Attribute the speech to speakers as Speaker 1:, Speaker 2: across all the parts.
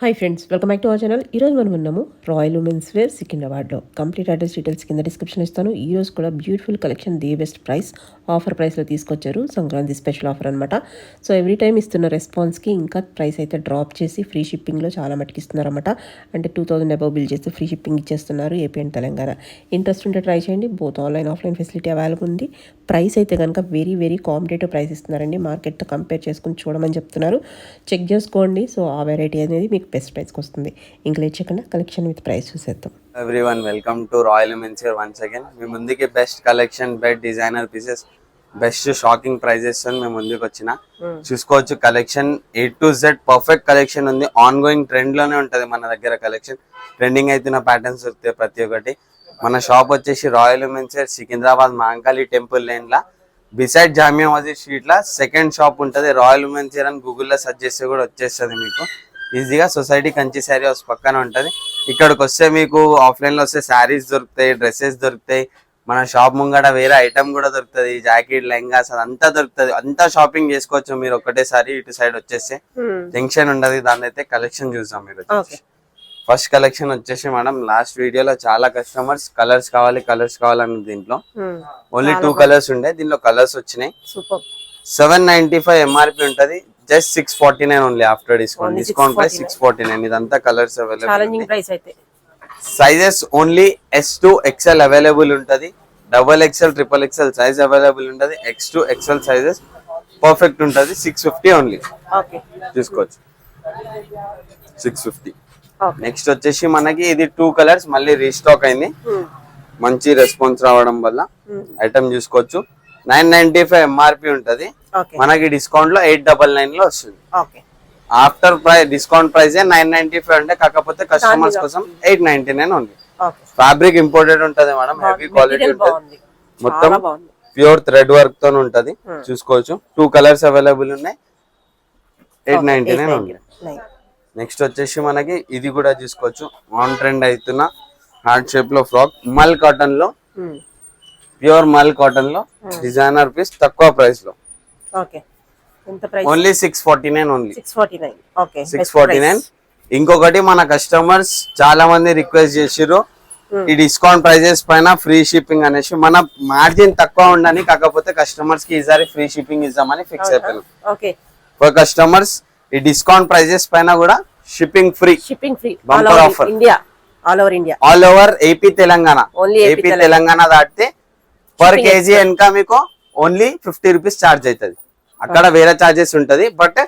Speaker 1: Hi friends, welcome back to our channel. ఈరోజు మనం ఉన్నాము రాయల్ ఉమెన్స్ వేర్ సికింద్రాబాద్లో. కంప్లీట్ అడ్రస్ డీటెయిల్స్ కింద డిస్క్రిప్షన్ ఇస్తాను. ఈరోజు కూడా beautiful collection, the best price, offer ప్రైస్లో తీసుకొచ్చారు. సంక్రాంతి స్పెషల్ ఆఫర్ అనమాట. సో ఎవ్రీ టైం ఇస్తున్న రెస్పాన్స్కి ఇంకా ప్రైస్ అయితే డ్రాప్ చేసి ఫ్రీ షిప్పింగ్లో చాలా మటుకు ఇస్తున్నారన్నమాట. అంటే 2000 అబౌవ్ బిల్ చేస్తే ఫ్రీ షిప్పింగ్ ఇచ్చేస్తున్నారు ఏపీ అండ్ తెలంగాణ. ఇంట్రెస్ట్ ఉంటే ట్రై చేయండి. Both online offline facility available ఉంది. ప్రైస్ అయితే కనుక వెరీ వెరీ కాంపిటేటివ్ ప్రైస్ ఇస్తున్నారండి. మార్కెట్తో కంపేర్ చేసుకుని చూడమని చెప్తున్నారు. చెక్ చేసుకోండి. సో ఆ వెరైటీ అనేది మీకు బెస్ట్ ప్రైస్కి వస్తుంది. ఇంకా లేట్ చేయకుండా కలెక్షన్ విత్ ప్రైస్ చూసేద్దాం.
Speaker 2: Everyone, welcome to royal women's wear once again. మీ ముందుకి best collection, best designer pieces, best shocking prices మేము ముందుకు వచ్చిన చూసుకోవచ్చు. Collection A to Z perfect collection ఉంది. ఆన్ గోయింగ్ ట్రెండ్ లోనే ఉంటది మన దగ్గర కలెక్షన్. ట్రెండింగ్ అవుతున్న ప్యాటర్న్స్ దొరుకుతాయి ప్రతి ఒక్కటి. మన షాప్ వచ్చేసి royal women's wear Secunderabad Mahankali temple line లా బిసైడ్ జామియా మస్జిద్ స్ట్రీట్ లా సెకండ్ షాప్ ఉంటది. రాయల్ ఉమెన్స్ వేర్ అని గూగుల్లో సెర్చ్ చేస్తే కూడా వచ్చేస్తుంది మీకు ఈజీగా. సొసైటీ కంచి శారీ హౌస్ పక్కన ఉంటది. ఇక్కడికి వస్తే మీకు ఆఫ్లైన్ లో వస్తే శారీస్ దొరుకుతాయి, డ్రెస్సెస్ దొరుకుతాయి. మన షాప్ ముంగడ వేరే ఐటమ్ కూడా దొరుకుతుంది, జాకెట్, లెహంగాస్ అదంతా దొరుకుతుంది. అంతా షాపింగ్ చేసుకోవచ్చు మీరు ఒకటేసారి. ఇటు సైడ్ వచ్చేస్తే టెన్షన్ ఉండదు. దాని అయితే కలెక్షన్ చూసాం మీరు. ఫస్ట్ కలెక్షన్ వచ్చేసి మేడం, లాస్ట్ వీడియోలో చాలా కస్టమర్స్ కలర్స్ కావాలని దీంట్లో ఓన్లీ 2 కలర్స్ ఉండే. దీంట్లో కలర్స్ వచ్చినాయి. 795 MRP ఉంటది. Just 649 only after discount price 649. ఇదంతా colours available. Sizes only S to XL available ఉంటది. XXL, XXL సైజ్ అవైలబుల్ ఉంటది. X to XL sizes perfect ఉంటది. 650 ఓన్లీ తీసుకోవచ్చు. 650. నెక్స్ట్ వచ్చేసి మనకి ఇది 2 కలర్స్ మళ్ళీ రీస్టాక్ అయింది. మంచి రెస్పాన్స్ రావడం వల్ల ఐటమ్ చూసుకోవచ్చు. 995 MRP ఉంటది. మనకి డిస్కౌంట్ లో 899 లో వస్తుంది. ఆఫ్టర్ ప్రైస్ డిస్కౌంట్ ప్రైస్ 995 అంటే, కాకపోతే కస్టమర్స్ కోసం 899 ఉంది. ఫ్యాబ్రిక్ ఇంపోర్టెడ్ ఉంటది మేడం. హెవీ క్వాలిటీ ఉంటది. మొత్తం ప్యూర్ థ్రెడ్ వర్క్ తో ఉంటది. చూసుకోవచ్చు. 2 కలర్స్ అవైలబుల్ ఉన్నాయి. 899 ఉంది. నెక్స్ట్ వచ్చేసి మనకి ఇది కూడా చూసుకోవచ్చు. ఆన్ ట్రెండ్ అవుతున్న హార్ట్ షేప్ లో ఫ్రాక్, మల్ కాటన్ లో, ప్యూర్ మల్ కాటన్ లో డిజైనర్ పీస్, తక్కువ ప్రైస్ లో ఓన్లీ 649 ఓన్లీ 649. ఇంకొకటి మన కస్టమర్స్ చాలా మంది రిక్వెస్ట్ చేసిర్రు ఈ డిస్కౌంట్ ప్రైజెస్ పైన ఫ్రీ షిప్పింగ్ అనేసి. మన మార్జిన్ తక్కువ ఉండని, కాకపోతే కస్టమర్స్ కి ఈసారి ఫ్రీ షిప్పింగ్ ఇద్దామని ఫిక్స్ అయిపోయాం. ఫర్ కస్టమర్స్ ఈ డిస్కౌంట్ ప్రైజెస్ పైన కూడా shipping free bumper offer. All over AP Telangana దాటితే పర్ కేజీ వెనక మీకు ఓన్లీ 50 రూపీస్ ఛార్జ్ అవుతుంది. అక్కడ వేరే ఛార్జెస్ ఉంటది. బట్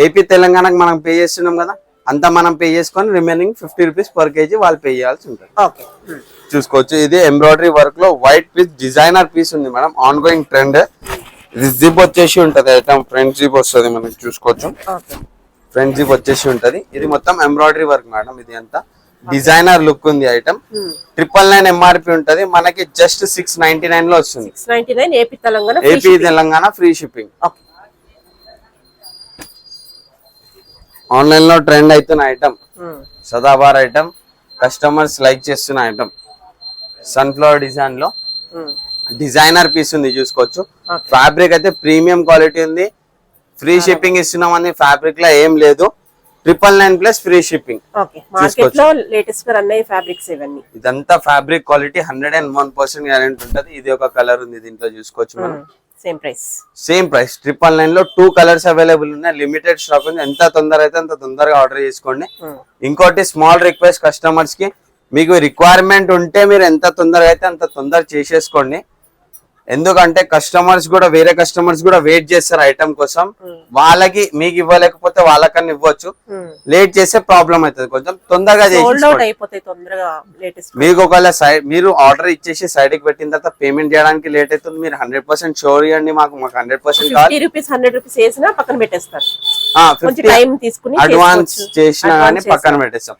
Speaker 2: ఏపీ తెలంగాణకు మనం పే చేస్తున్నాం కదా, అంతా మనం పే చేసుకొని రిమైనింగ్ 50 రూపీస్ పర్ కేజీ వాళ్ళు పే చేయాల్సి ఉంటుంది. చూసుకోవచ్చు. ఇది ఎంబ్రాయిడరీ వర్క్ లో వైట్ పీస్, డిజైనర్ పీస్ ఉంది మేడం. On going trend. ఇది జిప్ వచ్చేసి ఉంటది. ఐటమ్ ఫ్రంట్ జిప్ వస్తుంది మనకి. చూసుకోవచ్చు. ఫ్రంట్ జిప్ వచ్చేసి ఉంటది. ఇది మొత్తం ఎంబ్రాయిడరీ వర్క్ మేడం. ఇది అంతా డిజైనర్ లుక్ ఉంది ఐటమ్. 999 MRP ఉంటది. మనకి జస్ట్ 699 లో వస్తుంది. AP Telangana free shipping. Online లో ట్రెండ్ అవుతున్న ఐటమ్, సదాబార్ ఐటమ్, కస్టమర్స్ లైక్ చేస్తున్న ఐటమ్. సన్ఫ్లవర్ డిజైన్ లో డిజైనర్ పీస్ ఉంది. చూసుకోవచ్చు. ఫ్యాబ్రిక్ అయితే ప్రీమియం క్వాలిటీ ఉంది. ఫ్రీ షిప్పింగ్ ఇస్తున్నామని ఫ్యాబ్రిక్ లో ఏం లేదు. 999 ప్లస్ ఫ్రీ షిప్పింగ్. ఇదంతా ఫ్యాబ్రిక్ క్వాలిటీ 101% గ్యారెంటీ ఉంటది. ఇది ఒక కలర్ ఉంది దీంట్లో. చూసుకోవచ్చు మనం. సేమ్ ప్రైస్ 999 లో 2 కలర్స్ అవైలబుల్ ఉన్నాయి. లిమిటెడ్ స్టాక్ ఉంది. ఎంత తొందర అయితే అంత తొందరగా ఆర్డర్ చేసుకోండి. ఇంకోటి స్మాల్ రిక్వెస్ట్ కస్టమర్స్ కి, మీకు రిక్వైర్మెంట్ ఉంటే మీరు ఎంత తొందరగా అయితే అంత తొందర చేసేసుకోండి. ఎందుకంటే కస్టమర్స్ కూడా, వేరే కస్టమర్స్ కూడా వెయిట్ చేస్తారు ఐటమ్ కోసం. వాళ్ళకి మీకు ఇవ్వలేకపోతే వాళ్ళకన్నా ఇవ్వచ్చు. లేట్ చేస్తే ప్రాబ్లం అవుతుంది. కొంచెం తొందరగా మీకు ఒకవేళ మీరు ఆర్డర్ ఇచ్చేసి సైడ్ కి పెట్టిన తర్వాత పేమెంట్ చేయడానికి లేట్ అవుతుంది. మీరు 100% షోర్ ఇవ్వండి. మాకు 100% అడ్వాన్స్ చేసినా కానీ పక్కన పెట్టేస్తాం.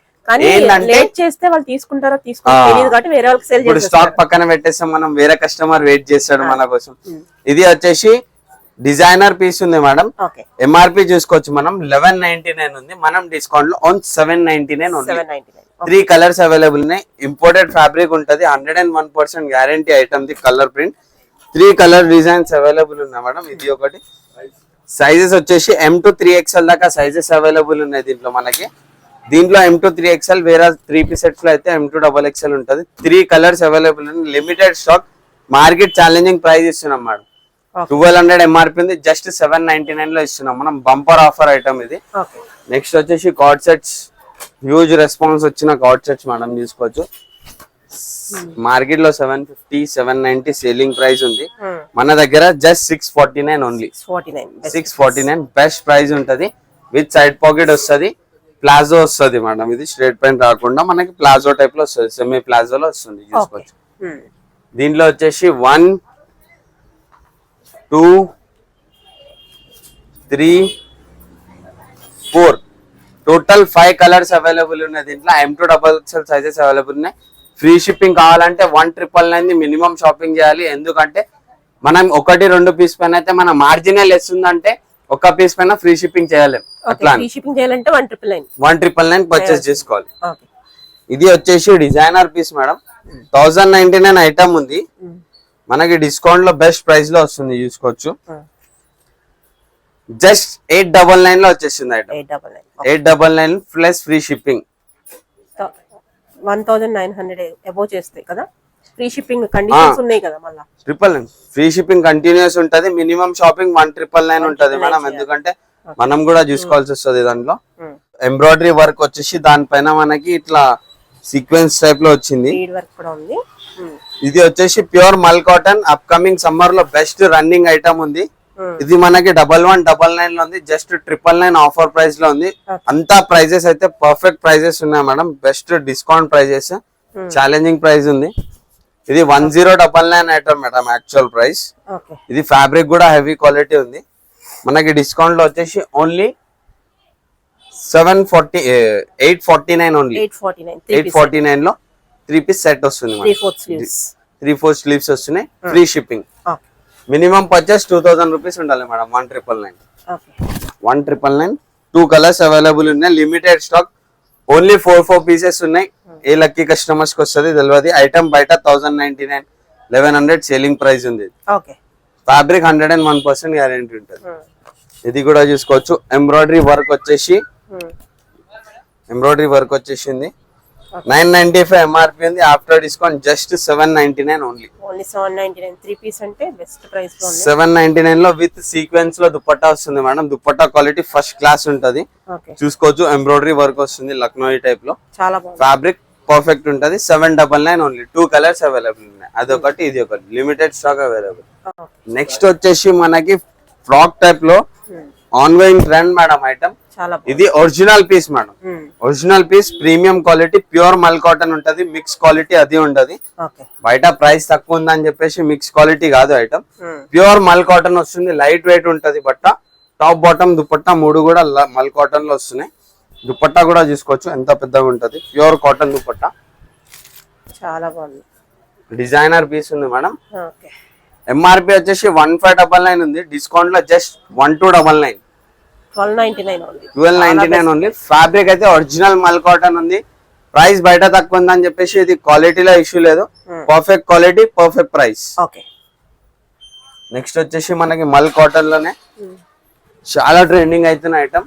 Speaker 2: ఇప్పుడు స్టాక్ పక్కన పెట్టేస్తాం మనం. వేరే కస్టమర్ వెయిట్ చేస్తాడు మన కోసం. ఇది వచ్చేసి డిజైనర్ పీస్ ఉంది మేడం. MRP చూసుకోవచ్చు మనం. 1199 ఉంది. మనం డిస్కౌంట్ లో 799 ఉంది. 3 కలర్స్ అవైలబుల్ ఉన్నాయి. ఇంపోర్టెడ్ ఫ్యాబ్రిక్ ఉంటది. 101% guarantee item the. Colour print 3 colour designs available ఉన్నాయి మేడం. ఇది ఒకటి. సైజెస్ వచ్చేసి M to 3XL దాకా సైజెస్ అవైలబుల్ ఉన్నాయి దీంట్లో మనకి. దీంట్లో M2 3XL, వేరే 3 సెట్స్ లో అయితే M2 XXL ఉంటుంది. 3 కలర్స్ అవైలబుల్ ఉంది. Limited stock, market challenging price ఇస్తున్నాం మేడం. 1200 MRP ఉంది, జస్ట్ 799 లో ఇస్తున్నాం మనం. బంపర్ ఆఫర్ ఐటమ్ ఇది. నెక్స్ట్ వచ్చేసి కార్డ్ సెట్స్, హ్యూజ్ రెస్పాన్స్ వచ్చిన కార్డ్ సెట్స్ మేడం తీసుకోవచ్చు. మార్కెట్ లో 750, 790 సేలింగ్ ప్రైస్ ఉంది. మన దగ్గర జస్ట్ 649 ఓన్లీ. 649 బెస్ట్ ప్రైస్ ఉంటది. విత్ సైడ్ పాకెట్ వస్తుంది, ప్లాజో వస్తుంది మేడం. ఇది స్ట్రేట్ ప్యాంట్ రాకుండా మనకి ప్లాజో టైప్ లో వస్తుంది, సెమీ ప్లాజోలో వస్తుంది చూసుకోవచ్చు. దీంట్లో వచ్చేసి 1, 2, 3, 4 టోటల్ 5 కలర్స్ అవైలబుల్ ఉన్నాయి. దీంట్లో M2 XXL సైజెస్ అవైలబుల్ ఉన్నాయి. ఫ్రీ షిప్పింగ్ కావాలంటే 1999 మినిమం షాపింగ్ చేయాలి. ఎందుకంటే మనం 1-2 పీస్ పైన అయితే మన మార్జినే లెస్ ఉందంటే ఒక పీస్ పైన ఫ్రీ షిప్పింగ్ చేయలేం. అట్లా 1999 పర్చేస్ చేసుకోవాలి. ఇది వచ్చేసి డిజైనర్ పీస్ మేడం. 1099 ఐటమ్ ఉంది. మనకి డిస్కౌంట్ లో బెస్ట్ ప్రైస్ లో వస్తుంది చూసుకోవచ్చు. జస్ట్ 899 లో వచ్చేసింది item. 899 plus free shipping.
Speaker 1: 1900 above చేస్తాయి కదా. ఫ్రీ షిప్పింగ్ కండిషన్స్ ఉన్నాయి కదా. మళ్ళీ
Speaker 2: 999 ఫ్రీ షిప్పింగ్ కంటిన్యూస్ ఉంటది. మినిమం షాపింగ్ 1999 ఉంటది మేడం. ఎందుకంటే మనం కూడా చూసుకోవాల్సి వస్తుంది. దాంట్లో ఎంబ్రాయిడరీ వర్క్ వచ్చేసి దానిపైన మనకి ఇట్లా సీక్వెన్స్ టైప్ లో వచ్చింది. ఇది వచ్చేసి pure mul cotton. Up coming summer లో బెస్ట్ రన్నింగ్ ఐటమ్ ఉంది. ఇది మనకి 1199 లో ఉంది. జస్ట్ 999 ఆఫర్ ప్రైస్ లో ఉంది. అంతా ప్రైజెస్ అయితే పర్ఫెక్ట్ ప్రైజెస్ ఉన్నాయి madam. Best discount prices, challenging price ఉంది. ఇది 1099 ఐటమ్ మేడం యాక్చువల్ ప్రైస్. ఇది ఫ్యాబ్రిక్ కూడా హెవీ క్వాలిటీ ఉంది. మనకి డిస్కౌంట్ లో వచ్చేసి ఓన్లీ 849 ఓన్లీ. 849 లో 3 పీస్ సెట్ వస్తుంది. 3/4 స్లీవ్స్ వస్తున్నాయి. Free shipping. Minimum purchase 2000 rupees ఉండాలి మేడం. 1999 2 కలర్స్ అవైలబుల్ ఉన్నాయి. లిమిటెడ్ స్టాక్, ఓన్లీ 4 పీసెస్ ఉన్నాయి. ఏ లక్కీ కస్టమర్స్ కి వస్తుంది తెలియదు. ఐటమ్ బయట 1099, 1100 సేలింగ్ ప్రైస్ ఉంది. ఫ్యాబ్రిక్ 101% గ్యారెంటీ ఉంటుంది. ఇది కూడా చూసుకోవచ్చు. ఎంబ్రాయిడరీ వర్క్ వచ్చేసింది. 995 MRP ఉంది. After discount just 799 only.
Speaker 1: 3 piece అంటే బెస్ట్ ప్రైస్ లో ఉంది.
Speaker 2: 799 లో విత్ సీక్వెన్స్ లో దుపట్టా వస్తుంది madam. Dupatta quality first class ఉంటది. చూసుకోవచ్చు. ఎంబ్రాయిడరీ వర్క్ వస్తుంది లక్నోయి టైప్ లో. చాలా బాగుంది. ఫ్యాబ్రిక్ పర్ఫెక్ట్ ఉంటది. 799 ఓన్లీ. 2 కలర్స్ అవైలబుల్ ఉన్నాయి. అదొకటి ఇది ఒకటి. Limited stock available. నెక్స్ట్ వచ్చేసి మనకి ఫ్రాక్ టైప్ లో ఆన్గోయింగ్ ట్రెండ్ మేడం ఐటమ్. ఇది original piece madam. Original piece, premium quality, pure mul cotton ఉంటది. మిక్స్ క్వాలిటీ అది ఉంటది. బయట ప్రైస్ తక్కువ ఉందని చెప్పేసి మిక్స్ క్వాలిటీ కాదు ఐటమ్. ప్యూర్ మల్ కాటన్ వస్తుంది. లైట్ వెయిట్ ఉంటది బట్ట. టాప్ బాటమ్ దుపట్టా 3 కూడా మల్ కాటన్ లో వస్తున్నాయి. దుపట్టా కూడా చూసుకోవచ్చు ఎంత పెద్దగా ఉంటది. Pure cotton dupatta. చాలా బాగుంది. డిజైనర్ పీస్ ఉంది మేడం. MRP వచ్చేసి 1599 ఉంది. డిస్కౌంట్ లో జస్ట్ 1299. 1299 ఓన్లీ. ఫ్యాబ్రిక్ అయితే ఒరిజినల్ మల్ కాటన్ ఉంది. ప్రైస్ బయట తక్కువ ఉందని చెప్పేసి ఇది క్వాలిటీలో ఇష్యూ లేదు. Perfect quality, perfect price. Next వచ్చేసి మనకి మల్ కాటన్ లోనే చాలా ట్రెండింగ్ అవుతున్న ఐటమ్.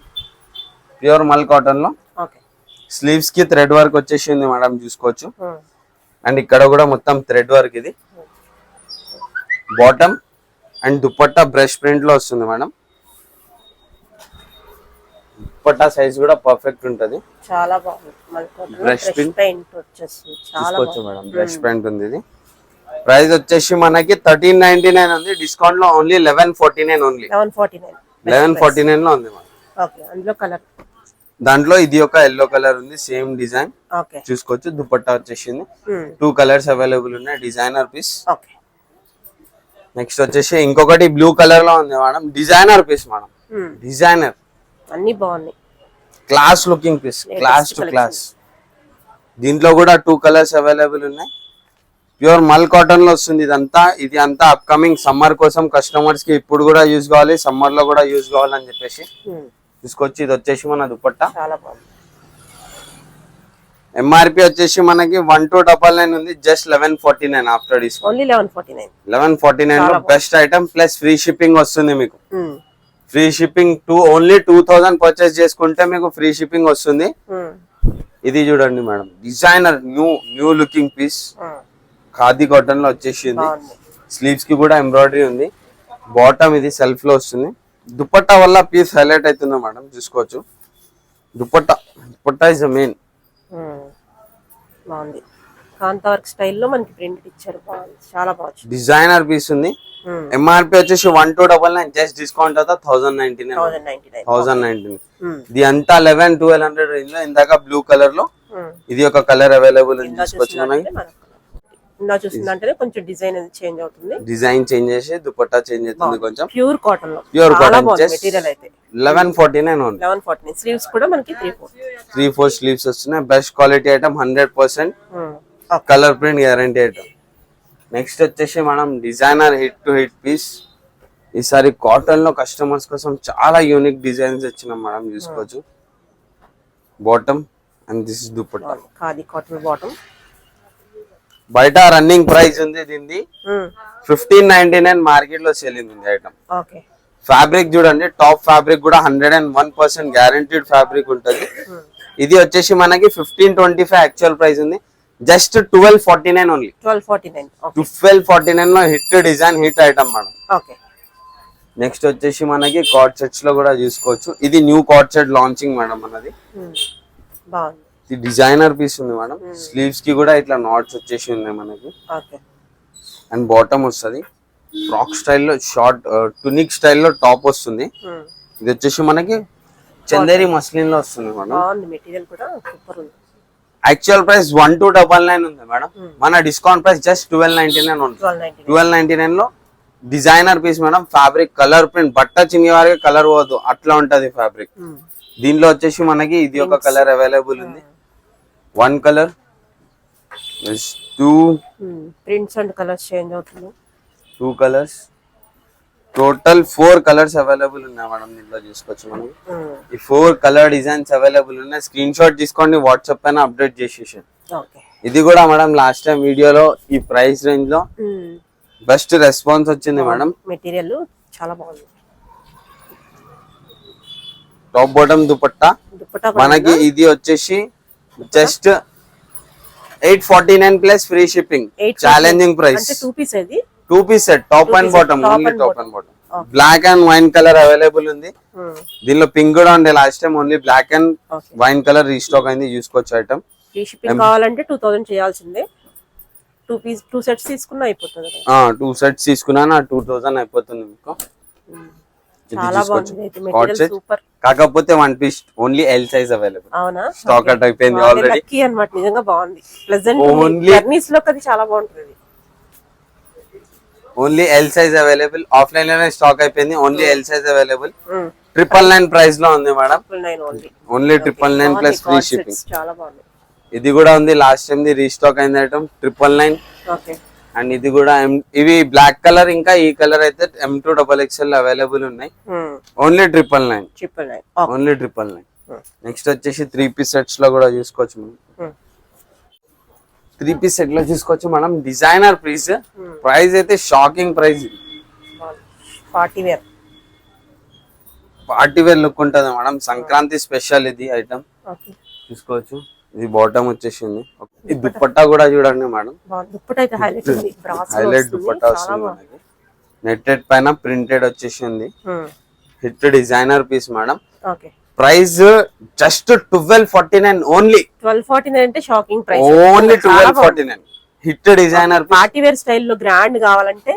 Speaker 2: ప్యూర్ మల్ కాటన్ లో స్లీవ్స్ కి థ్రెడ్ వర్క్ వచ్చేసింది మేడం చూసుకోవచ్చు. అండ్ ఇక్కడ కూడా మొత్తం థ్రెడ్ వర్క్. ఇది bottom and dupatta brush print లో వస్తుంది మేడం. దుపట్టా సైజ్ కూడా పర్ఫెక్ట్ ఉంటది. చాలా బాగుంది. బ్రష్ ప్రింట్ వచ్చేసింది. చూసుకోవచ్చు మేడం. బ్రష్ ప్రింట్ ఉంది. ఇది ప్రైస్ వచ్చేసి మనకి 1399 ఉంది. డిస్కౌంట్ లో ఓన్లీ 1149 ఓన్లీ. 1149 లో ఉంది మేడం. దాంట్లో ఇది ఒక ఎల్లో కలర్ ఉంది. సేమ్ డిజైన్ చూసుకోవచ్చు. దుపట్టా వచ్చేసింది. 2 కలర్స్ అవైలబుల్ ఉన్నాయి. Designer piece. నెక్స్ట్ వచ్చేసి ఇంకొకటి బ్లూ కలర్ లో ఉంది madam. Designer piece madam. Designer అన్ని బాగున్నాయి. Class looking piece, class to class. దీంట్లో కూడా 2 కలర్స్ అవైలబుల్ ఉన్నాయి. ప్యూర్ మల్ కాటన్ లో వస్తుంది ఇదంతా. ఇది అంతా అప్కమింగ్ సమ్మర్ కోసం కస్టమర్స్ కి ఇప్పుడు కూడా యూజ్ కావాలి, సమ్మర్ లో కూడా యూజ్ కావాలని చెప్పేసి తీసుకొచ్చి. ఇది వచ్చేసి మన దుపట్టా. చాలా బాగుంది. MRP వచ్చేసి మనకి 1299 ఉంది. Just 1149 after discount. ఓన్లీ 1149 లో best item plus free shipping వస్తుంది మీకు. ఫ్రీ షిప్పింగ్ ఓన్లీ 2000 పర్చేస్ చేసుకుంటే మీకు ఫ్రీ షిప్పింగ్ వస్తుంది. ఇది చూడండి madam, designer new looking piece, khadi cotton లో వచ్చేసింది. స్లీవ్స్ కి కూడా ఎంబ్రాయిడరీ ఉంది. బాటమ్ ఇది సెల్ఫ్ లో వస్తుంది. దుపట్టా వల్ల పీస్ హైలైట్ అవుతుంది మేడం, చూసుకోవచ్చు. Dupatta is the main.
Speaker 1: బాగుంది, కాంతా వర్క్ స్టైల్లో మనకి ప్రింట్ ఇచ్చారు, బాగుంది, చాలా బాగుంది.
Speaker 2: డిజైనర్ పీస్ ఉంది. ఎంఆర్పి వచ్చేసి 1299, జస్ట్ డిస్కౌంట్ అవుతా 1099. ఇది అంతా 1100-1200 రేంజ్ లో. ఇందాక బ్లూ కలర్ లో ఇది ఒక కలర్ అవైలబుల్ ఉంది, తీసుకోవచ్చు.
Speaker 1: చూస్తుందంటే కొంచెం డిజైన్ చేంజ్ అవుతుంది,
Speaker 2: డిజైన్ చేంజ్ చేసి దుపట్టా చేంజ్ అవుతుంది కొంచెం.
Speaker 1: ప్యూర్ కాటన్ లో,
Speaker 2: ప్యూర్ కాటన్,
Speaker 1: మెటీరియల్ అయితే
Speaker 2: 1149 ఓన్లీ.
Speaker 1: 1149. స్లీవ్స్ కూడా మనకి
Speaker 2: 3/4 స్లీవ్స్ వస్తున్నాయి. Best quality item, 100% colour print guarantee item. Next వచ్చేసి మనం designer hit to hit piece. ఈసారి కాటన్ లో కస్టమర్స్ కోసం చాలా యూనిక్ డిజైన్స్ వచ్చినాం మేడం, చూసుకోవచ్చు. Bottom and this is dupatta,
Speaker 1: khadi cotton bottom.
Speaker 2: బయట రన్నింగ్ ప్రైస్ ఉంది దీన్ని 1599, మార్కెట్ లో సేలింగ్ ఉంది ఐటమ్. ఫ్యాబ్రిక్ చూడండి, టాప్ ఫ్యాబ్రిక్ కూడా 101% గ్యారంటీడ్ ఫ్యాబ్రిక్ ఉంటది. ఇది వచ్చేసి మనకి 1525 యాక్చువల్ ప్రైస్ ఉంది, జస్ట్ 1249 ఓన్లీ. 1249 లో hit design, hit item madam. Next వచ్చేసి మనకి కార్డ్ సెట్స్ లో కూడా చూసుకోవచ్చు. ఇది new card set launching madam మనది. ఇది డిజైనర్ పీస్ ఉంది మేడం. స్లీవ్స్ కి కూడా ఇట్లా నాట్స్ వచ్చేసి ఉన్నాయి మనకి. అండ్ బాటమ్ వస్తుంది ఫ్రాక్ స్టైల్లో, షార్ట్ టునిక్ స్టైల్లో టాప్ వస్తుంది. ఇది వచ్చేసి మనకి చందేరి మస్లిన్ లో వస్తుంది మేడం.
Speaker 1: మెటీరియల్ కూడా సూపర్ ఉంది.
Speaker 2: యాక్చువల్ ప్రైస్ 1299 ఉంది మేడం, మన డిస్కౌంట్ ప్రైస్ జస్ట్ 1299 ఉంది. 1299 లో designer piece madam. Fabric colour print, బట్ట చిన్ని వారికి కలర్ పోదు, అట్లా ఉంటది ఫ్యాబ్రిక్. దీనిలో వచ్చేసి మనకి ఇది ఒక కలర్ అవైలబుల్ ఉంది, 1 colour, 2
Speaker 1: prints and colours change అవుతుంది,
Speaker 2: 2 కలర్స్, టోటల్ 4 కలర్స్ అవైలబుల్ ఉన్నాయి మేడం. దీంట్లో చూసుకోవచ్చు మనం. ఈ 4 కలర్ డిజైన్స్ అవైలబుల్ ఉన్నాయి. స్క్రీన్ షాట్ తీసుకోండి, వాట్సాప్ పైన అప్డేట్ చేసేసి. ఇది కూడా మేడం లాస్ట్ టైం వీడియోలో ఈ ప్రైస్ రేంజ్ లో బెస్ట్ రెస్పాన్స్ వచ్చింది మేడం.
Speaker 1: మెటీరియల్ చాలా బాగుంది.
Speaker 2: టాప్ బాటమ్ దుపట్టా మనకి ఇది వచ్చేసి just 849 plus free shipping, challenging price. 2 piece set, top and bottom, only top and bottom. Black and wine colour available ఉంది. దీనిలో పింక్ కూడా ఉండే last time, only black and wine colour restock అయింది, చూసుకోవచ్చు item.
Speaker 1: Free shipping కావాలంటే 2000 చేయాల్సిందే. 2 sets తీసుకున్నా అయిపోతుంది.
Speaker 2: 2 సెట్స్ తీసుకున్నా 2000 అయిపోతుంది మీకు.
Speaker 1: చాలా బాగుంది మెటీరియల్, సూపర్.
Speaker 2: కాకపోతే 1 piece only L size available.
Speaker 1: అవునా?
Speaker 2: స్టాక్ అవుట్ అయిపోయింది ఆల్రెడీ.
Speaker 1: లక్కీ అన్నమాట, నిజంగా బాగుంది. ప్లెజెంట్ జర్నీస్ లో అది చాలా బాగుంటుంది.
Speaker 2: Only L size available. Offline లోనే స్టాక్ అయిపోయింది, only L size available. 999 price లో ఉంది madam, only 999 plus free shipping.
Speaker 1: చాలా బాగుంది.
Speaker 2: ఇది కూడా ఉంది, లాస్ట్ టైం ది రీస్టాక్ అయింది ఐటమ్ 999. అండ్ ఇది కూడా ఇవి బ్లాక్ కలర్, ఇంకా ఈ కలర్ అయితే M2 XXL అవైలబుల్ ఉన్నాయి, ఓన్లీ 999. ఓన్లీ 999. నెక్స్ట్ వచ్చేసి 3 పీస్ సెట్స్ లో కూడా చూసుకోవచ్చు మనం. 3 పీస్ సెట్ లో చూసుకోవచ్చు మనం. డిజైనర్ పీస్, ప్రైస్ అయితే shocking price. Party wear look ఉంటుంది మేడం, సంక్రాంతి స్పెషల్ ఇది ఐటమ్, చూసుకోవచ్చు. ఇది బాటమ్ వచ్చేసింది. ఈ దుపట్టా కూడా చూడండి మేడం, హైలైట్ దుపట్టా వస్తుంది మనకి. నెట్టెడ్ పైన ప్రింటెడ్ వచ్చేసింది, hit designer piece madam. Price just 1249 only.
Speaker 1: 1249 అంటే shocking price.
Speaker 2: Only 1249 hit designer
Speaker 1: party wear స్టైల్లో గ్రాండ్ కావాలంటే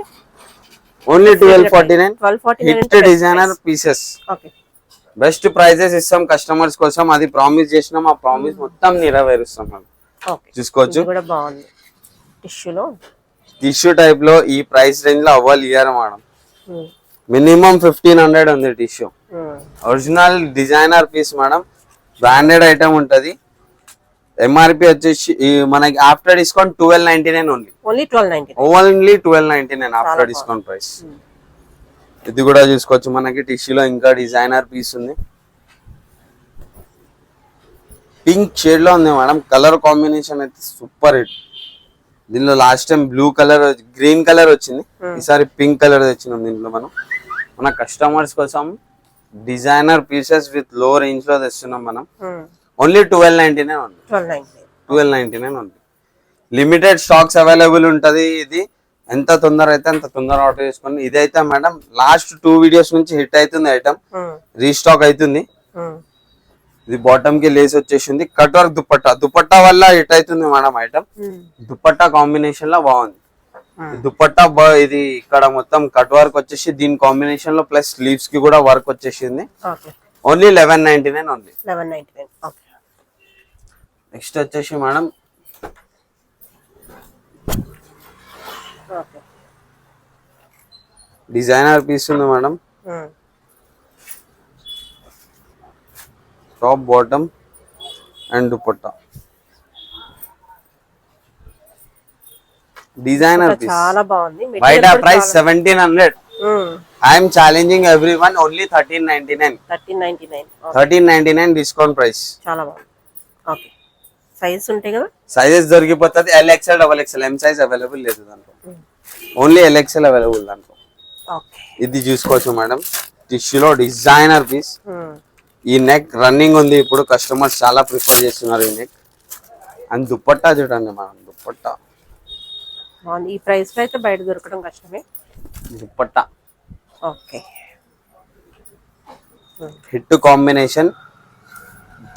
Speaker 2: only 1249 hit designer pieces. Best prices ఇస్తాం కస్టమర్స్ కోసం, అది ప్రామిస్ చేసినాం, ఆ ప్రామిస్ మొత్తం నెరవేరుస్తాం. చూసుకోవచ్చు. టిష్యూ టైప్ లో ఈ ప్రైస్ రేంజ్ లో అవ్వాలి ఇయర్ మేడం. మినిమం 1500 ఉంది tissue. Original designer piece madam, branded item ఉంటది. ఎంఆర్పి వచ్చేసి మనకి after discount 1299 only. Only 1299 after discount price. ఇది కూడా చూసుకోవచ్చు మనకి. టిష్యూలో ఇంకా డిజైనర్ పీస్ ఉంది, పింక్ షేడ్ లో ఉంది మేడం. కలర్ కాంబినేషన్ అయితే సూపర్ హిట్. దీనిలో last time blue colour, green colour వచ్చింది, ఈసారి పింక్ కలర్ వచ్చినాం. దీంట్లో మనం మన కస్టమర్స్ కోసం డిజైనర్ పీసెస్ విత్ లో రేంజ్ లో తెస్తున్నాం మనం. ఓన్లీ 1299 ఉంది. 1299 ఉంది. లిమిటెడ్ స్టాక్స్ అవైలబుల్ ఉంటది. ఇది ఎంత తొందర అయితే అంత తొందర ఆర్డర్ చేసుకోండి. ఇదైతే మేడం లాస్ట్ 2 వీడియోస్ నుంచి హిట్ అవుతుంది ఐటమ్, రీస్టాక్ అవుతుంది. ఇది బాటమ్ కి లేస్ వచ్చేసింది, కట్ వర్క్ దుపట్టా వల్ల హిట్ అవుతుంది మేడం ఐటమ్. దుపట్టా కాంబినేషన్ లో బాగుంది. దుపట్టా ఇది ఇక్కడ మొత్తం కట్ వర్క్ వచ్చేసి దీని కాంబినేషన్ లో ప్లస్ స్లీవ్స్ కి కూడా వర్క్ వచ్చేసింది. ఓన్లీ 1199 ఉంది. నెక్స్ట్ వచ్చేసి మేడం డిజైనర్ పీస్ ఉంది madam. Top bottom and dupatta designer piece
Speaker 1: చాలా బాగుంది.
Speaker 2: బయట price 1700. I'm challenging everyone only 1399 discount price.
Speaker 1: చాలా బాగుంది. ఓకే, సైజ్ ఉంటాయి కదా,
Speaker 2: సైజెస్ దొరికిపోతుంది. LXL XXL M size available లేదు దాంట్లో, ఓన్లీ LXL అవైలబుల్ దాంట్లో. ఇది చూసుకోవచ్చు మేడం, టిష్యూలో డిజైనర్ పీస్. ఈ నెక్ రన్నింగ్ ఉంది ఇప్పుడు, కస్టమర్స్ చాలా ప్రిఫర్ చేస్తున్నారు ఈ నెక్. అండ్ దుపట్టా చూడండి మేడం, దుపట్టా
Speaker 1: ఈ ప్రైస్ లో అయితే బయట దొరకడం కష్టమే.
Speaker 2: Dupatta
Speaker 1: okay,
Speaker 2: hit combination.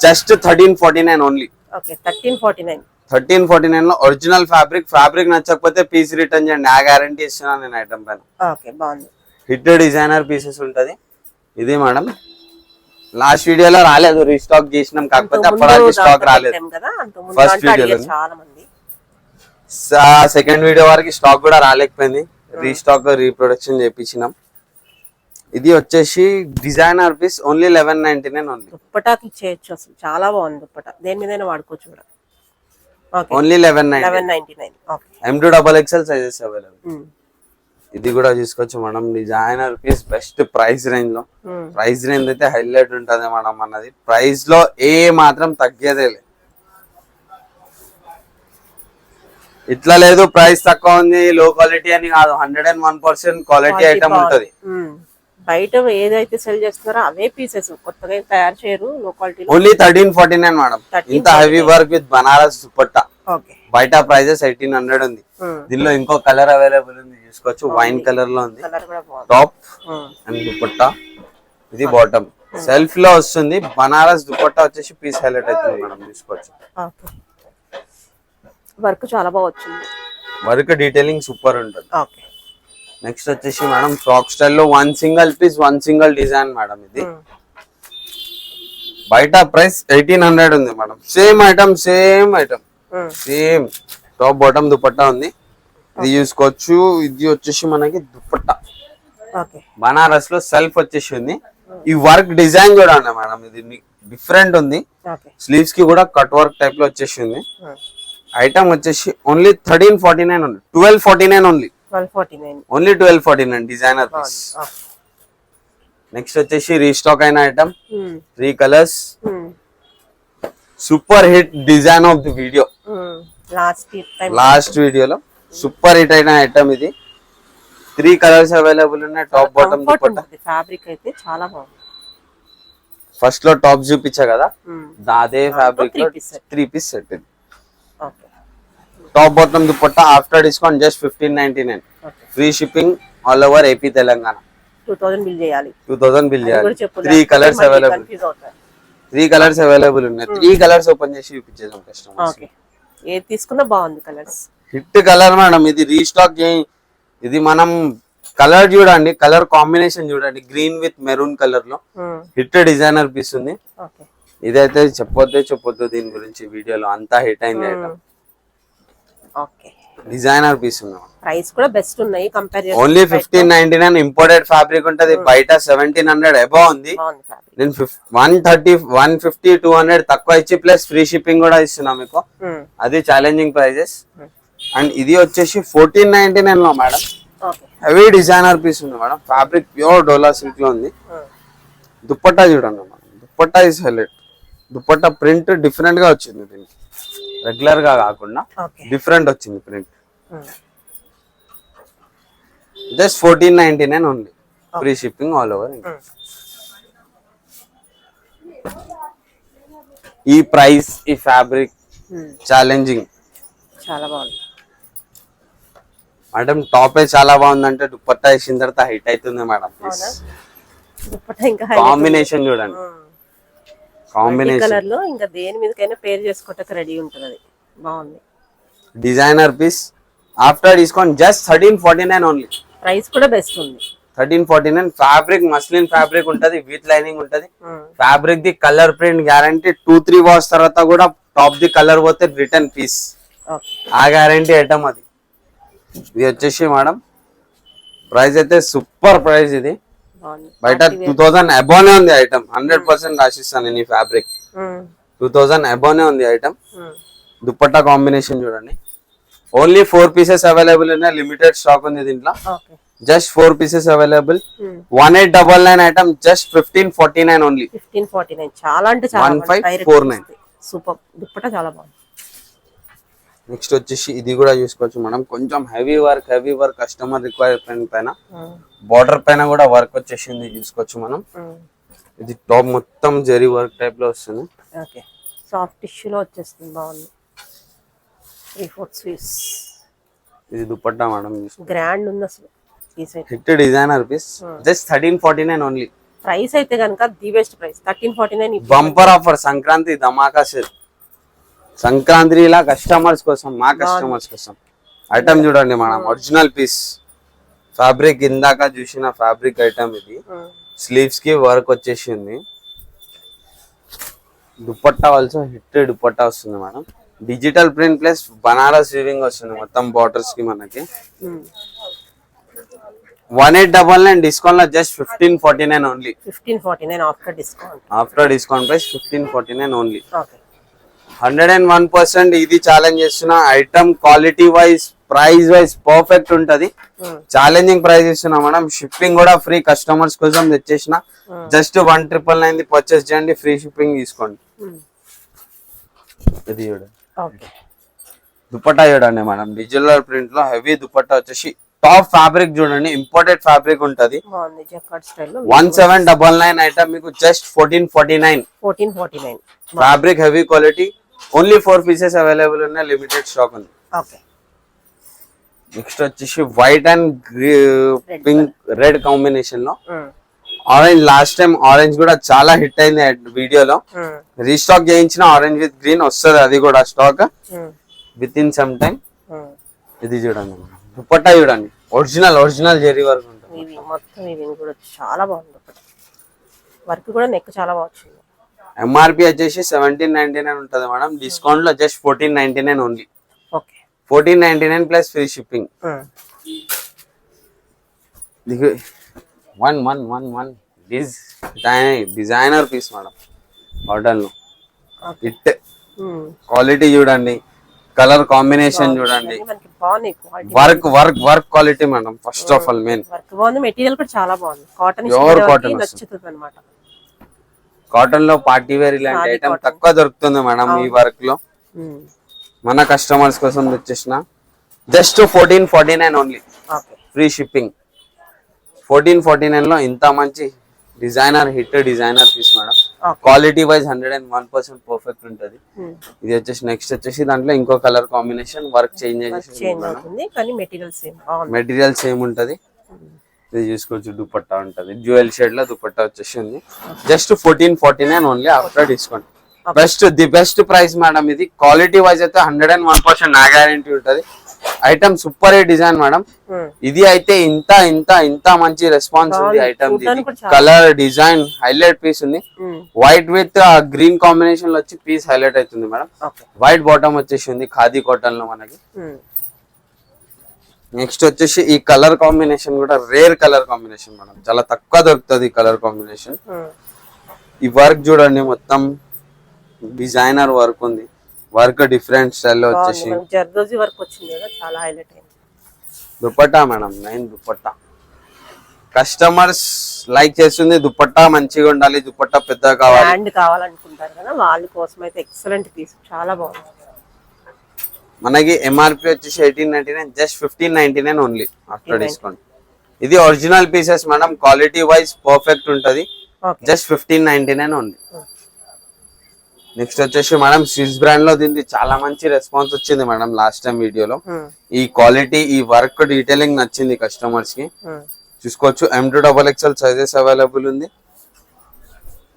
Speaker 2: Just 1349 only.
Speaker 1: Okay, 1349
Speaker 2: లో ఒరిజినల్ ఫ్యాబ్రిక్ నచ్చకపోతే పీస్ రిటర్న్ చేయండి, ఆ గ్యారంటీ ఇస్తున్నాను నేను ఐటమ్ పైన.
Speaker 1: ఓకే, బాగుంది.
Speaker 2: హిట్ డిజైనర్ పీసెస్ ఉంటది. ఇది మేడం లాస్ట్ వీడియోలో రాలేదు, రీస్టాక్ చేసినాం, కాకపోతే అప్పటికి స్టాక్ రాలేదు. ఫస్ట్ వీడియోలో
Speaker 1: చాలా మంది,
Speaker 2: సెకండ్ వీడియో వరకు స్టాక్ కూడా రాలేకపోయింది, రీస్టాక్ రీప్రొడక్షన్ చేయించినాం. ఇది వచ్చేసి డిజైనర్ పీస్, ఓన్లీ 1199 ఉంది.
Speaker 1: దుప్పటాకి ఇచ్చేయచ్చు, అసలు చాలా బాగుంది దుప్పటా, దేని మీదైనా వాడుకోవచ్చు కూడా.
Speaker 2: ఓన్లీ 1199. M2XXL sizes available. ఇది కూడా తీసుకోవచ్చు మనం, designer piece best price range లో. ప్రైస్ రేంజ్ అయితే హైలైట్ ఉంటది మనం అన్నది, ప్రైస్ లో ఏ మాత్రం తగ్గేదే లేదు. ఇట్లా లేదు ప్రైస్ తక్కువ ఉంది లో క్వాలిటీ అని కాదు, 101% క్వాలిటీ ఐటమ్ ఉంటది.
Speaker 1: బయట ఏదైతే సెల్ చేస్తున్నారో అవే పీసెస్, కొత్తగా తయారు చేయరు, లో క్వాలిటీ.
Speaker 2: Only 1349 madam. ఇంత heavy work with Banaras dupatta. బయట ప్రైజెస్ 1800 ఉంది. దీనిలో ఇంకో కలర్ అవైలబుల్ ఉంది, చూసుకోవచ్చు, వైన్ కలర్ లో ఉంది. టాప్ అండ్ దుపట్టా, ఇది బాటమ్. సెల్ఫ్ లో వస్తుంది, బనారస్ దుపట్టా వచ్చేసి పీస్ హైలైట్ అవుతుంది మేడం, చూసుకోవచ్చు.
Speaker 1: వర్క్ చాలా బాగా వచ్చింది,
Speaker 2: వర్క్ డీటెయిలింగ్ సూపర్ ఉంటుంది. నెక్స్ట్ వచ్చేసి మేడం ఫ్రాక్ స్టైల్లో 1 single piece 1 single design madam. ఇది బయట ప్రైస్ 1800 ఉంది madam. Same item same top bottom dupatta ఉంది. ఇది చూసుకోవచ్చు. ఇది వచ్చేసి మనకి దుపట్టా బనారస్ లో సెల్ఫ్ వచ్చేసి ఉంది. ఈ వర్క్ డిజైన్ చూడండి మేడం, ఇది డిఫరెంట్ ఉంది. స్లీవ్స్ కి కూడా కట్ వర్క్ టైప్ లో వచ్చేసి ఉంది. ఐటమ్ వచ్చేసి ఓన్లీ 1349 ఉంది. 1249 ఓన్లీ. 1249 designer piece. నెక్స్ట్ వచ్చేసి రీస్టాక్ అయిన item, 3 colours, super hit design of the video. Last వీడియోలో సూపర్ హిట్ అయిన ఐటమ్ ఇది. 3 కలర్స్ అవైలబుల్ ఉన్నాయి. Top bottom dupatta.
Speaker 1: ఫ్యాబ్రిక్ అయితే చాలా బాగుంది.
Speaker 2: ఫస్ట్ లో టాప్ చూపించా కదా, అదే ఫ్యాబ్రిక్ లో 3 piece set. Top bottom dupatta after discount just 1599. Free shipping all over AP Telangana.
Speaker 1: 2000 bill చేయాలి.
Speaker 2: 3 కలర్స్ అవైలబుల్. 3 కలర్స్ అవైలబుల్ ఉన్నాయి. 3 కలర్స్ ఓపెన్ చేసి చూపించేసాం కస్టమర్స్.
Speaker 1: ఏది తీసుకున్నా బాగుంది కలర్స్.
Speaker 2: హిట్ కలర్ మేడం, ఇది రీస్టాక్. ఇది మనం కలర్ చూడండి, కలర్ కాంబినేషన్ చూడండి, గ్రీన్ విత్ మెరూన్ కలర్ లో హిట్ డిజైనర్ పీస్ ఉంది. ఇదైతే చెప్పొద్దు దీని గురించి, వీడియోలో అంతా హిట్ అయింది ఐటమ్. డిజైనర్ పీస్ ఉంది.
Speaker 1: ప్రైస్ కూడా బెస్ట్ ఉన్నాయి కంపేర్ చేస్తే.
Speaker 2: ఓన్లీ 1599. ఇంపోర్టెడ్ ఫ్యాబ్రిక్ ఉంటది. బయట 1700 అబౌవ్ ఉంది. నేను 130, 150, 200 తక్కువ ఇచ్చి ప్లస్ ఫ్రీ షిప్పింగ్ కూడా ఇస్తున్నా మీకు. అది ఛాలెంజింగ్ ప్రైజెస్. అండ్ ఇది వచ్చేసి 1499 లో మేడం. హెవీ డిజైనర్ పీస్ ఉంది మేడం. ఫ్యాబ్రిక్ ప్యూర్ డోలా సిల్క్ లో ఉంది. దుపట్టా చూడండి madam, dupatta is highlight. Dupatta print different గా వచ్చింది, దీనికి రెగ్యులర్ గా కాకుండా డిఫరెంట్ వచ్చింది print. Just 1499 only. Free shipping all over. ఈ ప్రైస్, ఈ ఫ్యాబ్రిక్ ఛాలెంజింగ్.
Speaker 1: చాలా బాగుంది
Speaker 2: మేడం టాప్ చాలా బాగుందంటే దుపట్టా వేసిన తర్వాత హిట్ అవుతుంది మేడం.
Speaker 1: దుప్పట్టా ఇంకా
Speaker 2: కాంబినేషన్ చూడండి, కాంబినేషన్
Speaker 1: కలర్ లో ఇంకా దేని మీదకైనా పేర్ చేసుకోవటానికి రెడీ ఉంటుంది. అది బాగుంది.
Speaker 2: Designer piece after discount just 1349 only.
Speaker 1: Price కూడా బెస్ట్ ఉంది.
Speaker 2: 1349. ఫ్యాబ్రిక్ మస్లిన్ ఫ్యాబ్రిక్ ఉంటది, విత్ లైనింగ్ ఉంటది. Fabric the colour print guarantee. 2-3 wash తర్వాత కూడా టాప్ ది కలర్ పోతే రిటర్న్ పీస్, ఆ గ్యారంటీ ఐటమ్ అది. ఇది వచ్చేసి మేడం ప్రైస్ అయితే సూపర్ ప్రైస్. ఇది బయట 2000 అబోనే ఉంది ఐటమ్. 100% రాసిస్తాను నేను. ఈ ఫ్యాబ్రిక్ 2000 అబోనే ఉంది ఐటమ్. దుపట్టా కాంబినేషన్ చూడండి. ఓన్లీ 4 పీసెస్ అవైలబుల్ ఉన్నాయి. లిమిటెడ్ స్టాక్ ఉంది దీంట్లో. Just 4 pieces available. 1899 item just 1549 only.
Speaker 1: 1549 చాలా అంటే చాలా
Speaker 2: 1549.
Speaker 1: సూపర్. దుపట్టా చాలా బాగుంది.
Speaker 2: నెక్స్ట్ వచ్చేసి ఇది కూడా చూసుకోవచ్చు మనం. కొంచెం హెవీ వర్క్ కస్టమర్ రిక్వైర్మెంట్ పైన, బార్డర్ పైన కూడా వర్క్ వచ్చేసింది చూసుకోవచ్చు మనం. ఇది టాప్ మొత్తం జరీ వర్క్ టైప్ లో వస్తుంది.
Speaker 1: ఓకే, సాఫ్ట్ టిష్యూలో వచ్చేస్తుంది. బాగుంది. 3/4 స్లీవ్స్. ఇది
Speaker 2: దుపట్టా మేడం,
Speaker 1: గ్రాండ్ ఉంది అసలు.
Speaker 2: Hit designer piece just 1349 only.
Speaker 1: Price అయితే కనుక the best price 1349.
Speaker 2: Bumper offer Sankranti ధమాకా సేల్. సంక్రాంతిలా కస్టమర్స్ కోసం, మా కస్టమర్స్ కోసం ఐటమ్ చూడండి మనం. ఒరిజినల్ పీస్ ఫ్యాబ్రిక్, ఇందాక చూసిన ఫ్యాబ్రిక్ ఐటమ్ ఇది. స్లీవ్స్ కి వర్క్ వచ్చేసింది. దుపట్టా ఆల్సో హిట్ దుపట్టా వస్తుంది madam. Digital print plus Banaras weaving వస్తుంది మొత్తం బార్డర్స్ కి మనకి. 1899 డిస్కౌంట్ లో just 1549 only.
Speaker 1: 1549 after discount.
Speaker 2: After discount price 1549 only. 101% ఇది ఛాలెంజ్ చేస్తున్న item. Quality wise, price wise perfect ఉంటది. ఛాలెంజింగ్ ప్రైస్ ఇస్తున్నా మేడం. షిప్పింగ్ కూడా ఫ్రీ. కస్టమర్స్ కోసం తెచ్చేసిన. జస్ట్ 1999 పర్చేస్ చేయండి, ఫ్రీ షిప్పింగ్ తీసుకోండి. ఇది చూడండి, దుపట్టా చూడండి మేడం. డిజిటల్ ప్రింట్ లో హెవీ దుపట్టా వచ్చేసి టాప్ ఫ్యాబ్రిక్ చూడండి. ఇంపోర్టెడ్ ఫ్యాబ్రిక్ ఉంటది. 1799 ఐటమ్ మీకు just 1449. Fabric heavy quality. Only 4 pieces available ఉన్నాయి. లిమిటెడ్ స్టాక్ ఉంది. నెక్స్ట్ వచ్చేసి white and pink red combination లో ఆరెంజ్. లాస్ట్ టైం ఆరెంజ్ కూడా చాలా హిట్ అయింది వీడియోలో. రీస్టాక్ చేయించిన ఆరెంజ్ విత్ గ్రీన్ వస్తుంది. అది కూడా stock with in some time. ఇది చూడండి, దుపట్టా చూడండి. ఒరిజినల్ జెరీ వర్క్ ఉంటుంది
Speaker 1: మొత్తం. ఇవి కూడా చాలా బాగుంది. వర్క్ కూడా నెక్ చాలా బాగుంది.
Speaker 2: ఎంఆర్పి వచ్చేసి 1799 ఉంటది మేడం. డిస్కౌంట్ లో just 1499 only. 1499 plus free shipping. Designer piece madam. Cotton లో ఇట్ క్వాలిటీ చూడండి. కలర్ కాంబినేషన్ చూడండి. Work quality madam. First of all main
Speaker 1: material కూడా చాలా బాగుంది. కాటన్ నచ్చుతుంది అన్నమాట.
Speaker 2: కాటన్ లో పార్టీ వేర్ ఇలాంటి ఐటమ్ తక్కువ దొరుకుతుంది మేడం ఈ వర్క్ లో. మన కస్టమర్స్ కోసం తెచ్చేసిన జస్ట్ 1449 ఓన్లీ. Free shipping. 1449 లో ఇంత మంచి designer hit designer piece madam. Quality wise 101% perfect ఉంటది. ఇది వచ్చేసి నెక్స్ట్ వచ్చేసి దాంట్లో ఇంకో colour combination work change material same ఉంటది. ఇది చూసుకోవచ్చు. దుపట్టా ఉంటది జ్యువెల్ షేడ్ లో దుపట్టా వచ్చేసి ఉంది. Just 1449 only after discount. The best price madam. ఇది క్వాలిటీ వైజ్ అయితే 101% నా గ్యారంటీ ఉంటది. Item super design madam. ఇది అయితే ఇంత మంచి రెస్పాన్స్ ఉంది item. Colour design highlight piece ఉంది. వైట్ విత్ గ్రీన్ కాంబినేషన్ లో వచ్చి పీస్ హైలైట్ అవుతుంది మేడం. వైట్ బాటమ్ వచ్చేసి ఉంది ఖాదీ కాటన్ లో మనకి. నెక్స్ట్ వచ్చేసి ఈ కలర్ కాంబినేషన్ కూడా రేర్ కలర్ కాంబినేషన్ మేడం. చాలా తక్కువ దొరుకుతుంది ఈ కలర్ కాంబినేషన్. ఈ వర్క్ చూడండి, మొత్తం డిజైనర్ వర్క్ ఉంది. వర్క్ డిఫరెంట్ స్టైల్లో వచ్చేసి dupatta madam. Nine dupatta customers like చేస్తుంది. దుపట్టా మంచిగా ఉండాలి, దుపట్టా పెద్దగా
Speaker 1: కావాలనుకుంటారు కదా, వాళ్ళ కోసం అయితే ఎక్సలెంట్ పీస్. చాలా బాగుంది.
Speaker 2: మనకి ఎంఆర్పి వచ్చేసి 1899, జస్ట్ 1599 ఓన్లీ ఆఫ్టర్ డిస్కౌంట్. ఇది original pieces madam. Quality wise perfect ఉంటది. Just 1599 only. నెక్స్ట్ వచ్చేసి మేడం స్విస్ బ్రాండ్ లో దీనికి చాలా మంచి రెస్పాన్స్ వచ్చింది మేడం లాస్ట్ టైం వీడియోలో. ఈ క్వాలిటీ ఈ వర్క్ డీటెయిలింగ్ నచ్చింది కస్టమర్స్ కి. చూసుకోవచ్చు M2XXL సైజెస్ అవైలబుల్ ఉంది.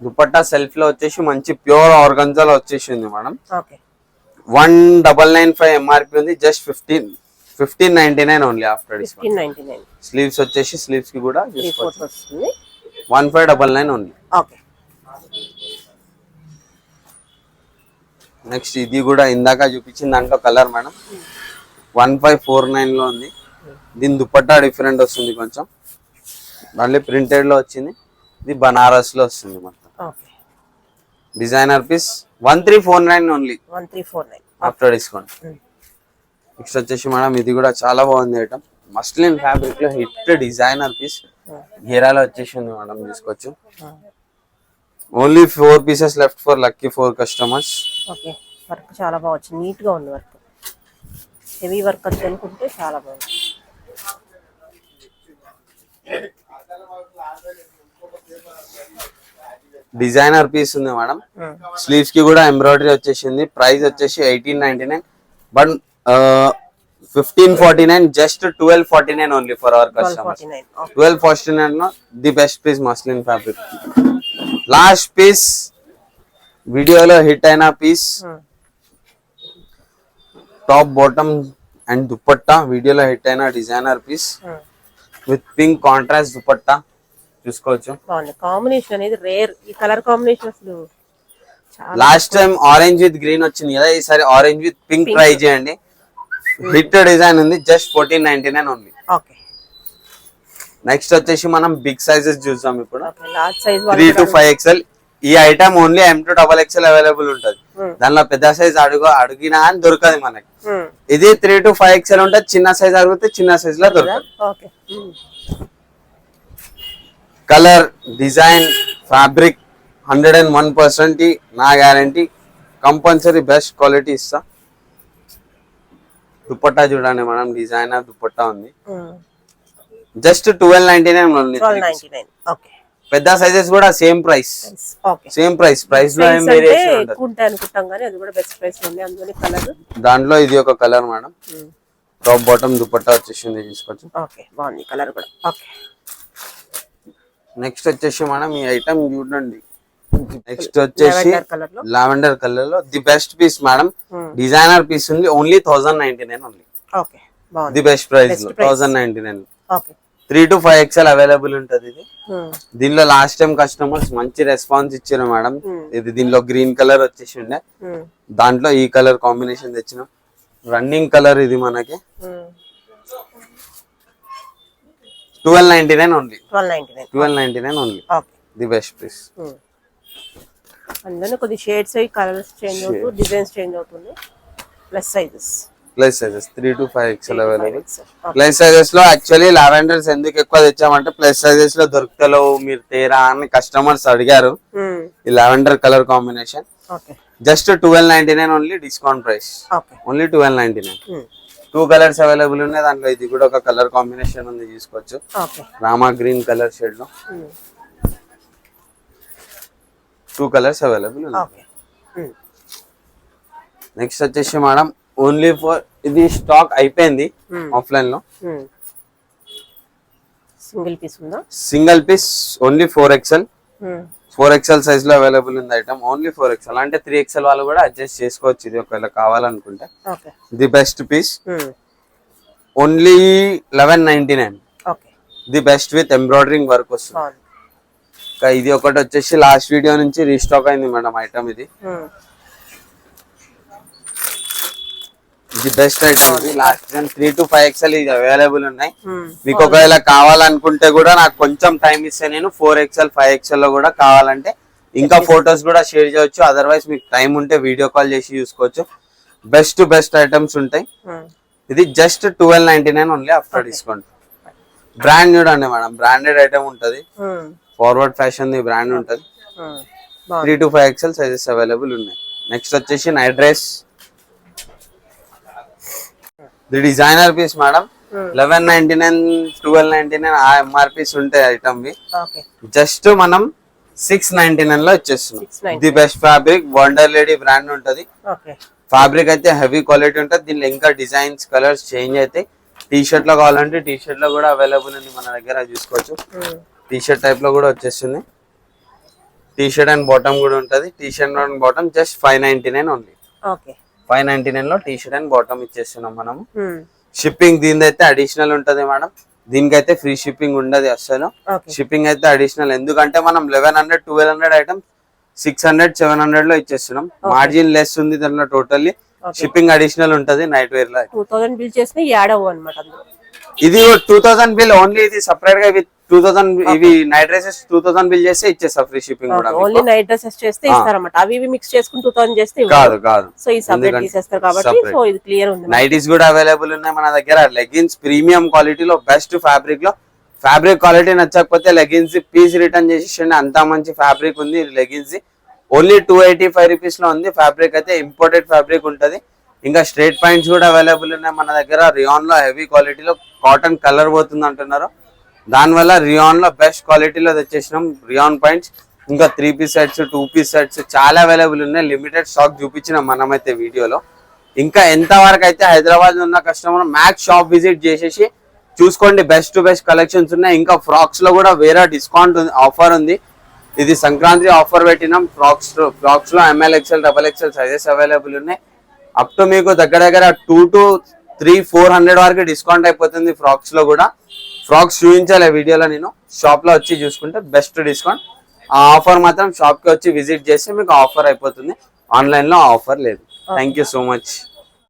Speaker 2: దుపట్టా సెల్ఫ్ లో వచ్చేసి మంచి ప్యూర్ ఆర్గంజాలో వచ్చేసింది మేడం. 1995 MRP ఉంది. Just 1599 only after discount. Sleeves వచ్చేసి స్లీవ్స్ కి కూడా 1599 ఓన్లీ. నెక్స్ట్ ఇది కూడా ఇందాక చూపించిన దాంట్లో కలర్ మేడం 1549 లో ఉంది. దీని దుపట్టా డిఫరెంట్ వస్తుంది కొంచెం, మళ్ళీ ప్రింటెడ్ లో వచ్చింది. ఇది బనారస్ లో వస్తుంది మొత్తం. Designer piece 1349 only after discount. Next వచ్చేసి మేడం ఇది కూడా చాలా బాగుంది ఐటమ్. మస్లిన్ ఫ్యాబ్రిక్ లో హిట్ డిజైనర్ పీస్ గేరాలో వచ్చేసింది మేడం. తీసుకోవచ్చు. Only 4 pieces left for lucky 4 customers.
Speaker 1: Okay, work చాలా బాగా వచ్చింది, నీట్ గా ఉంది వర్క్. హెవీ వర్క్ అని అనుకుంటే చాలా బాగుంది.
Speaker 2: డిజైనర్ పీస్ ఉంది మేడం. స్లీవ్స్ కి కూడా ఎంబ్రాయిడరీ వచ్చేసింది. ప్రైస్ వచ్చేసి 1899 but 1549 just 1249 only for our customers. 1249 లో the best piece muslin fabric. Last piece వీడియోలో హిట్ అయిన piece, top bottom and dupatta వీడియోలో హిట్ అయిన designer piece with pink contrast dupatta. చూసుకోవచ్చు.
Speaker 1: కాంబినేషన్ అనేది రేర్. ఈ కలర్ కాంబినేషన్ అసలు
Speaker 2: last time orange with green వచ్చింది కదా, ఈసారి ఆరెంజ్ విత్ పింక్ ట్రై చేయండి. హిట్ డిజైన్ ఉంది. Just 1499 only. నెక్స్ట్ వచ్చేసి మనం బిగ్ సైజెస్ చూద్దాం ఇప్పుడు. 3 to 5XL. ఈ ఐటమ్ ఓన్లీ M2XXL అవైలబుల్ ఉంటది. దానిలో పెద్ద సైజ్ అడిగినా అని దొరకదు మనకి. ఇది 3 to 5XL ఉంటది. చిన్న సైజ్ అడిగితే చిన్న సైజ్ లో దొరకదు. కలర్, డిజైన్, ఫ్యాబ్రిక్ 101% నా గ్యారంటీ. కంపల్సరీ బెస్ట్ క్వాలిటీ ఇస్తా. దుపట్టా చూడండి మేడం, డిజైనర్ దుపట్టా ఉంది. Just 1299 only. పెద్ద సైజెస్ కూడా సేమ్ ప్రైస్. ప్రైస్ లో ఏం వేరియేషన్ ఉండదు. దాంట్లో ఇది ఒక colour madam. Top bottom dupatta వచ్చేసింది. తీసుకోవచ్చు. నెక్స్ట్ వచ్చేసి మనం ఈ ఐటమ్ చూడండి. నెక్స్ట్ వచ్చేసి లావెండర్ కలర్ లో the best piece madam. Designer piece ఉంది. Only 1099 only. The best price లో 1099. 3 to 5XL అవైలబుల్ ఉంటది. ఇది దీనిలో లాస్ట్ టైం కస్టమర్స్ మంచి రెస్పాన్స్ ఇచ్చారు మేడం. ఇది దీనిలో గ్రీన్ కలర్ వచ్చేసి ఉండే, దాంట్లో ఈ కలర్ కాంబినేషన్ తెచ్చినాం. రన్నింగ్ కలర్ ఇది మనకి. 1299 only. 1299 only. The best piece.
Speaker 1: అందులో కొద్ది షేడ్స్ కలర్స్ చేంజ్ అవుతూ డిజైన్స్ చేంజ్ అవుతుంది. Plus sizes
Speaker 2: 3 to 5XL available. Plus sizes లో యాక్చువల్లీ లావెండర్స్ ఎందుకు ఎక్కువ తెచ్చామంటే ప్లస్ సైజెస్ లో దొరుకుతలేవు మీరు తేరా అని కస్టమర్స్ అడిగారు. ఈ lavender colour combination just 1299 only. Discount price only 1299. 2 colours available ఉన్నాయి. దాంట్లో ఇది కూడా ఒక కలర్ కాంబినేషన్ ఉంది. తీసుకోవచ్చు. రామా గ్రీన్ కలర్ షేడ్ లో 2 కలర్స్ అవైలబుల్ ఉన్నాయి. నెక్స్ట్ వచ్చేసి మేడం ఓన్లీ ఫర్ ఇది స్టాక్ అయిపోయింది ఆఫ్లైన్ లో. Single piece only 4XL size లో అవైలబుల్ ఉంది ఐటమ్. ఓన్లీ 4XL అంటే 3XL వాళ్ళు కూడా అడ్జస్ట్ చేసుకోవచ్చు ఇది ఒకవేళ కావాలనుకుంటే. The best piece only 1199. The best with embroidering work వస్తుంది. ఇది ఒకటి వచ్చేసి లాస్ట్ వీడియో నుంచి రీస్టాక్ అయింది మేడం ఐటమ్. ఇది బెస్ట్ ఐటమ్. ఇది లాస్ట్ 3 to 5XL ఇది అవైలబుల్ ఉన్నాయి. మీకు ఒకవేళ కావాలనుకుంటే కూడా నాకు కొంచెం టైం ఇస్తే నేను 4XL 5XL లో కూడా కావాలంటే ఇంకా ఫొటోస్ కూడా షేర్ చేయొచ్చు. అదర్వైజ్ మీకు టైం ఉంటే వీడియో కాల్ చేసి చూసుకోవచ్చు. బెస్ట్ ఐటమ్స్ ఉంటాయి. ఇది just 1299 only after discount. Brand చూడండి మేడం, బ్రాండెడ్ ఐటమ్ ఉంటది. ఫార్వర్డ్ ఫ్యాషన్ బ్రాండ్ ఉంటది. 3 to 5XL సైజెస్ అవైలబుల్ ఉన్నాయి. నెక్స్ట్ వచ్చేసి night dress. The designer piece madam 1199 1299 ఆ MRPs ఉంటాయి ఐటమ్ వి. జస్ట్ మనం 699 లో ఇచ్చేస్తున్నాం.
Speaker 1: 699.
Speaker 2: The best fabric wonder lady brand ఉంటది.
Speaker 1: ఓకే.
Speaker 2: ఫ్యాబ్రిక్ అయితే హెవీ క్వాలిటీ ఉంటుంది. దీనిలో ఇంకా డిజైన్స్ కలర్స్ చేంజ్ అవుతాయి. టీ షర్ట్ లో కావాలంటే టీ షర్ట్ లో కూడా అవైలబుల్ ఉంది మన దగ్గర, చూసుకోవచ్చు. టీ షర్ట్ టైప్ లో కూడా వచ్చేస్తుంది. టీ షర్ట్ అండ్ బాటమ్ కూడా ఉంటది. T shirt and bottom just 599 only.
Speaker 1: Okay.
Speaker 2: 599 లో టీ షర్ట్ అండ్ బాటమ్ ఇచ్చేస్తున్నాం మనము. షిప్పింగ్ దీని అయితే అడిషనల్ ఉంటది మేడం. దీనికైతే ఫ్రీ షిప్పింగ్ ఉండదు అసలు. షిప్పింగ్ అయితే అడిషనల్, ఎందుకంటే మనం 1100 1200 ఐటమ్స్ 600 700 లో ఇచ్చేస్తున్నాం. మార్జిన్ లెస్ ఉంది దాంట్లో టోటల్లీ. షిప్పింగ్ అడిషనల్ ఉంటది. నైట్ వేర్ లో
Speaker 1: 2000 బిల్ చేసిన యాడ్ అవ్వ అన్నమాట అందులో.
Speaker 2: ఇది 2000 బిల్ ఓన్లీ. ఇది సెపరేట్ గా 2000 ఇవి నైట్ డ్రెసెస్ 2000 బిల్ చేస్తే ఇచ్చేస్తా ఫ్రీ షిప్పింగ్ కూడా.
Speaker 1: ఓన్లీ నైట్ డ్రెసెస్ చేస్తే ఇస్తారన్నమాట. అవి ఇవి మిక్స్ చేసుకుని 2000 చేస్తే
Speaker 2: కాదు.
Speaker 1: సో ఈ సెపరేట్ తీసేస్తారు కాబట్టి సో ఇది క్లియర్ ఉంది.
Speaker 2: నైటీస్ కూడా అవైలబుల్ ఉన్నాయి మన దగ్గర. లెగిన్స్ ప్రీమియం క్వాలిటీలో బెస్ట్ ఫ్యాబ్రిక్ లో. ఫ్యాబ్రిక్ క్వాలిటీ నచ్చకపోతే లెగిన్స్ పీస్ రిటర్న్ చేసేయండి. అంత మంచి ఫ్యాబ్రిక్ ఉంది లెగిన్స్. ఓన్లీ 285 రూపీస్ లో ఉంది. ఫ్యాబ్రిక్ అయితే ఇంపోర్టెడ్ ఫ్యాబ్రిక్ ఉంటది. ఇంకా స్ట్రేట్ పాయింట్స్ కూడా అవైలబుల్ ఉన్నాయి మన దగ్గర. రియాన్ లో హెవీ క్వాలిటీలో కాటన్ కలర్ పోతుంది అంటున్నారు. దానివల్ల రియాన్ లో బెస్ట్ క్వాలిటీలో తెచ్చేసినాం రియాన్ పాయింట్స్. ఇంకా 3 పీస్ సెట్స్ 2 పీస్ సెట్స్ చాలా అవైలబుల్ ఉన్నాయి. లిమిటెడ్ స్టాక్ చూపించినాం మనమైతే వీడియోలో. ఇంకా ఎంత వరకు అయితే హైదరాబాద్ ఉన్న కస్టమర్ మ్యాక్స్ షాప్ విజిట్ చేసేసి చూసుకోండి. బెస్ట్ టు బెస్ట్ కలెక్షన్స్ ఉన్నాయి. ఇంకా ఫ్రాక్స్ లో కూడా వేరే డిస్కౌంట్ ఆఫర్ ఉంది. ఇది సంక్రాంతి ఆఫర్ పెట్టినాం. ఫ్రాక్స్ లో ML XL XXL sizes available ఉన్నాయి. అప్ టు మీకు దగ్గర 2 to 3 400 వరకు డిస్కౌంట్ అయిపోతుంది ఫ్రాక్స్ లో కూడా. ఫ్రాక్స్ చూపించాలి వీడియోలో నేను. షాప్ లో వచ్చి చూసుకుంటే బెస్ట్ డిస్కౌంట్. ఆ ఆఫర్ మాత్రం షాప్ కి వచ్చి విజిట్ చేస్తే మీకు ఆఫర్ అయిపోతుంది. ఆన్లైన్ లో ఆఫర్ లేదు. Thank you so much.